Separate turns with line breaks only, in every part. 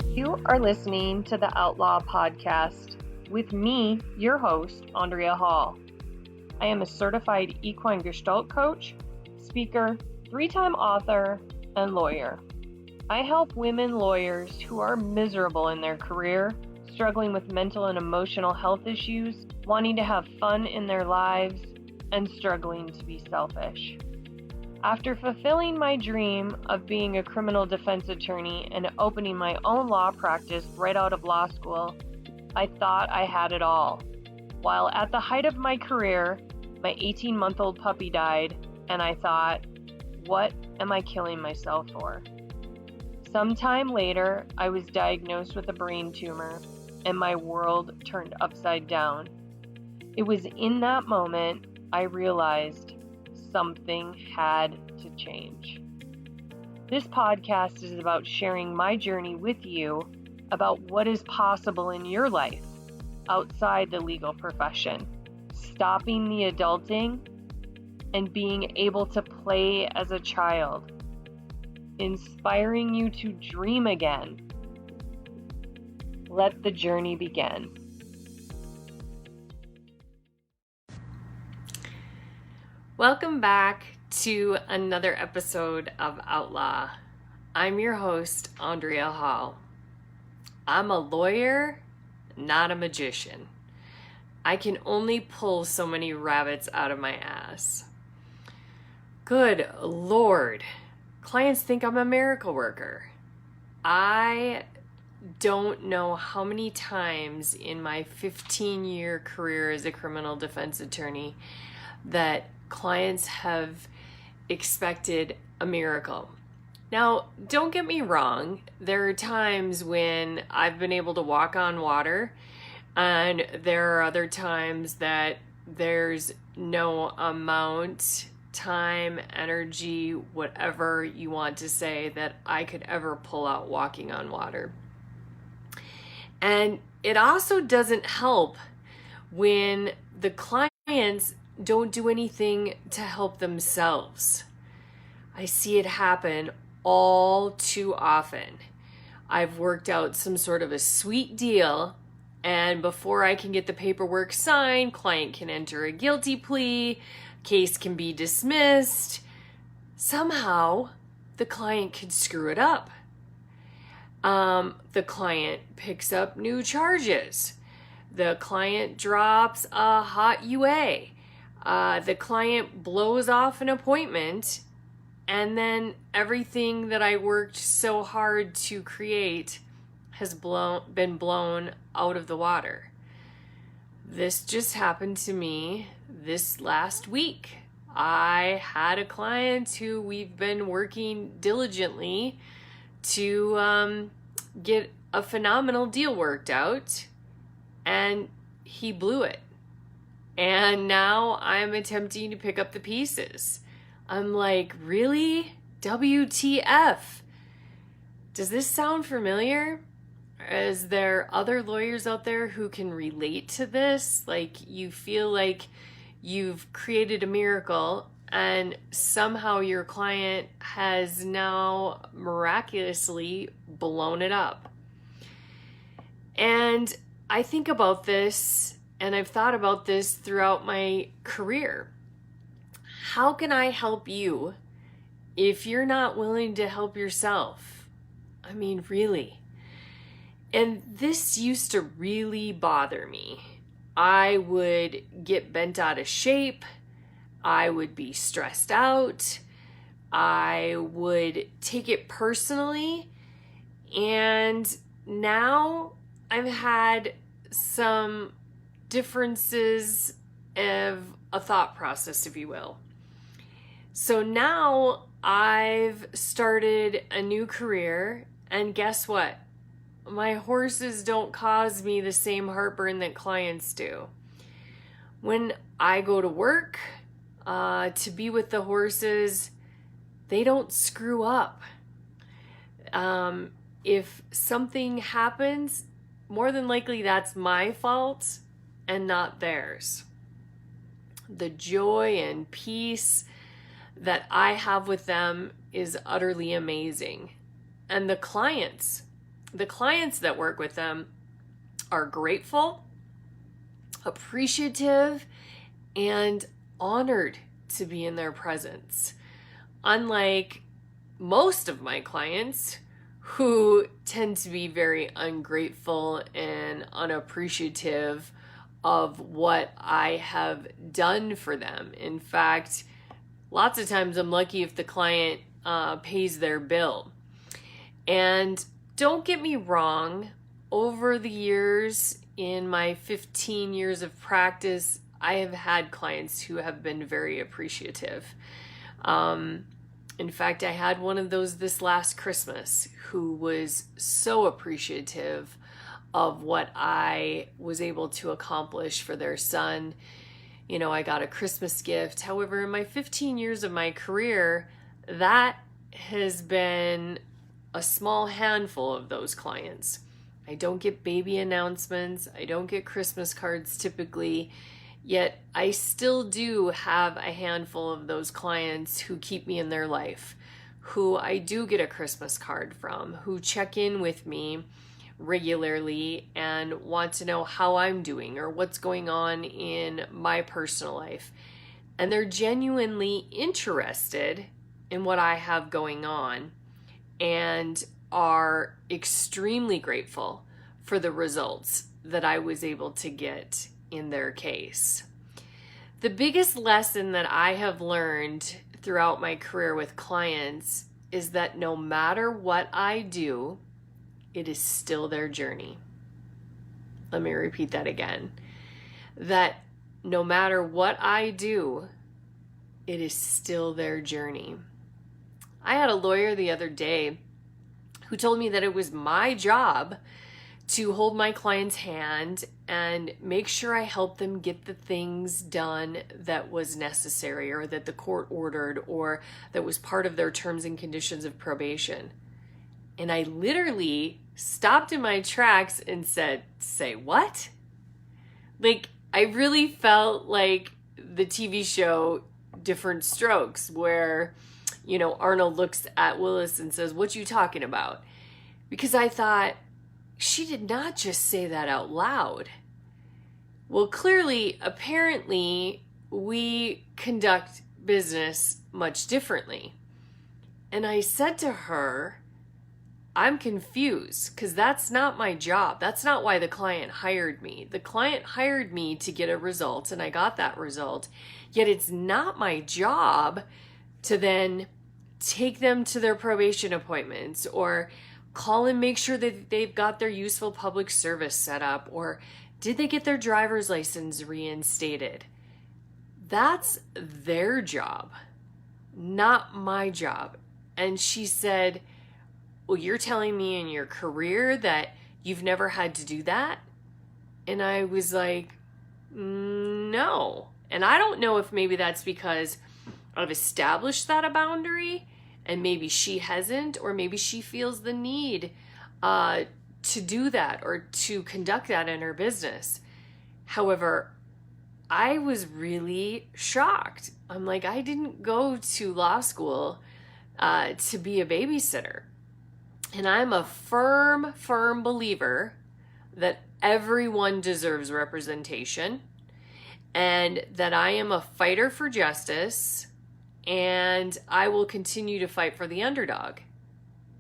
You are listening to the Outlaw Podcast with me, your host, Andrea Hall. I am a certified equine gestalt coach, speaker, 3-time author, and lawyer. I help women lawyers who are miserable in their career, struggling with mental and emotional health issues, wanting to have fun in their lives, and struggling to be selfish. After fulfilling my dream of being a criminal defense attorney and opening my own law practice right out of law school, I thought I had it all. While at the height of my career, my 18-month-old puppy died, and I thought, what am I killing myself for? Sometime later, I was diagnosed with a brain tumor, and my world turned upside down. It was in that moment I realized something had to change. This podcast is about sharing my journey with you about what is possible in your life outside the legal profession, stopping the adulting and being able to play as a child, inspiring you to dream again. Let the journey begin. Welcome back to another episode of Outlaw. I'm your host, Andrea Hall. I'm a lawyer, not a magician. I can only pull so many rabbits out of my ass. Good Lord, clients think I'm a miracle worker. I don't know how many times in my 15-year career as a criminal defense attorney that clients have expected a miracle. Now, don't get me wrong. There are times when I've been able to walk on water, and there are other times that there's no amount, time, energy, whatever you want to say, that I could ever pull out walking on water. And it also doesn't help when the clients don't do anything to help themselves. I see it happen all too often. I've worked out some sort of a sweet deal, and before I can get the paperwork signed, client can enter a guilty plea, case can be dismissed. Somehow, the client could screw it up. The client picks up new charges. The client drops a hot UA. The client blows off an appointment, and then everything that I worked so hard to create has been blown out of the water. This just happened to me this last week. I had a client who we've been working diligently to get a phenomenal deal worked out, and he blew it. And now I'm attempting to pick up the pieces. I'm like, really? WTF? Does this sound familiar? Is there other lawyers out there who can relate to this? Like, you feel like you've created a miracle and somehow your client has now miraculously blown it up. And I think about this, and I've thought about this throughout my career. How can I help you if you're not willing to help yourself? I mean, really. And this used to really bother me. I would get bent out of shape. I would be stressed out. I would take it personally. And now I've had some differences of a thought process, if you will. So now I've started a new career, and guess what? My horses don't cause me the same heartburn that clients do. When I go to work to be with the horses, they don't screw up. If something happens, more than likely that's my fault and not theirs. The joy and peace that I have with them is utterly amazing.
And the clients that work with them are grateful, appreciative, and honored to be in their presence. Unlike most of my clients who tend to be very ungrateful and unappreciative of what I have done for them. In fact, lots of times I'm lucky if the client pays their bill. And don't get me wrong, over the years, in my 15 years of practice, I have had clients who have been very appreciative. In fact, I had one of those this last Christmas who was so appreciative of what I was able to accomplish for their son. You know, I got a Christmas gift. However, in my 15 years of my career, that has been a small handful of those clients. I don't get baby announcements. I don't get Christmas cards typically. Yet I still do have a handful of those clients who keep me in their life, who I do get a Christmas card from, who check in with me regularly and want to know how I'm doing or what's going on in my personal life. And they're genuinely interested in what I have going on and are extremely grateful for the results that I was able to get in their case. The biggest lesson that I have learned throughout my career with clients is that no matter what I do, it is still their journey. Let me repeat that again. That no matter what I do, it is still their journey. I had a lawyer the other day who told me that it was my job to hold my client's hand and make sure I help them get the things done that was necessary or that the court ordered or that was part of their terms and conditions of probation. And I literally stopped in my tracks and said, "Say what?" Like, I really felt like the TV show Different Strokes, where, you know, Arnold looks at Willis and says, "What you talking about?" Because I thought, she did not just say that out loud. Well, clearly, apparently, we conduct business much differently. And I said to her, I'm confused because that's not my job. That's not why the client hired me. The client hired me to get a result, and I got that result. Yet it's not my job to then take them to their probation appointments or call and make sure that they've got their useful public service set up, or did they get their driver's license reinstated? That's their job, not my job. And she said, "Well, you're telling me in your career that you've never had to do that?" And I was like, no. And I don't know if maybe that's because I've established that a boundary and maybe she hasn't, or maybe she feels the need to do that or to conduct that in her business. However, I was really shocked. I'm like, I didn't go to law school to be a babysitter. And I'm a firm believer that everyone deserves representation and that I am a fighter for justice and I will continue to fight for the underdog.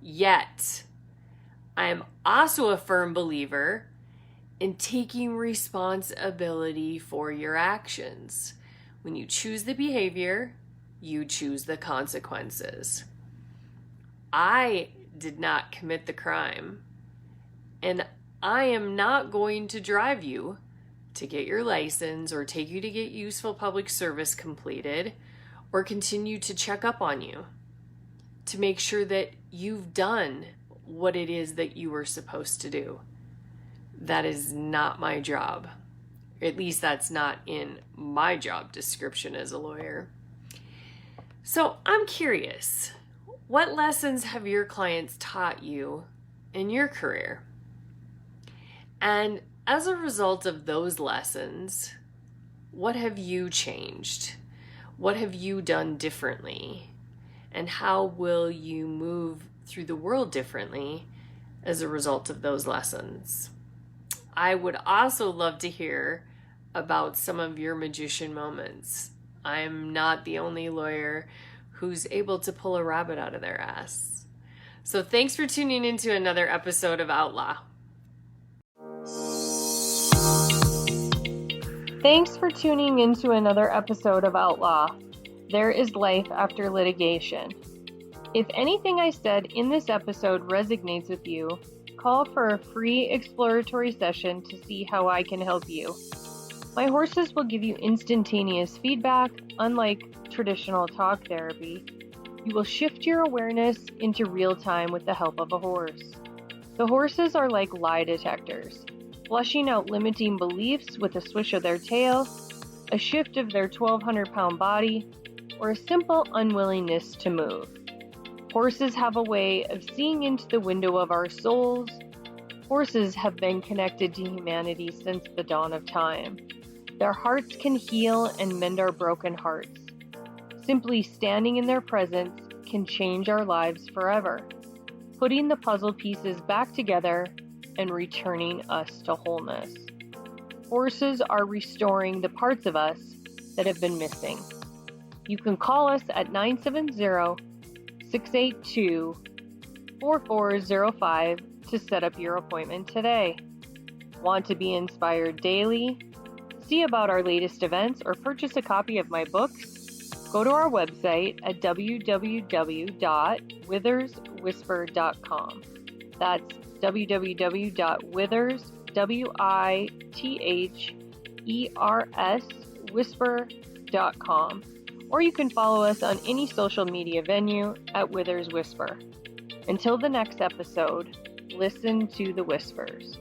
Yet, I am also a firm believer in taking responsibility for your actions. When you choose the behavior, you choose the consequences. I did not commit the crime, and I am not going to drive you to get your license or take you to get useful public service completed or continue to check up on you to make sure that you've done what it is that you were supposed to do. That is not my job. At least that's not in my job description as a lawyer. So I'm curious, what lessons have your clients taught you in your career? And as a result of those lessons, what have you changed? What have you done differently? And how will you move through the world differently as a result of those lessons. I would also love to hear about some of your magician moments. I'm not the only lawyer who's able to pull a rabbit out of their ass. So thanks for tuning into another episode of Outlaw.
Thanks for tuning into another episode of Outlaw. There is life after litigation. If anything I said in this episode resonates with you, call for a free exploratory session to see how I can help you. My horses will give you instantaneous feedback, unlike traditional talk therapy. You will shift your awareness into real time with the help of a horse. The horses are like lie detectors, flushing out limiting beliefs with a swish of their tail, a shift of their 1,200-pound body, or a simple unwillingness to move. Horses have a way of seeing into the window of our souls. Horses have been connected to humanity since the dawn of time. Their hearts can heal and mend our broken hearts. Simply standing in their presence can change our lives forever, putting the puzzle pieces back together and returning us to wholeness. Horses are restoring the parts of us that have been missing. You can call us at 970-682-4405 to set up your appointment today. Want to be inspired daily? See about our latest events or purchase a copy of my books? Go to our website at www.witherswhisper.com. That's www.witherswhisper.com. Or you can follow us on any social media venue at Withers Whisper. Until the next episode, listen to the whispers.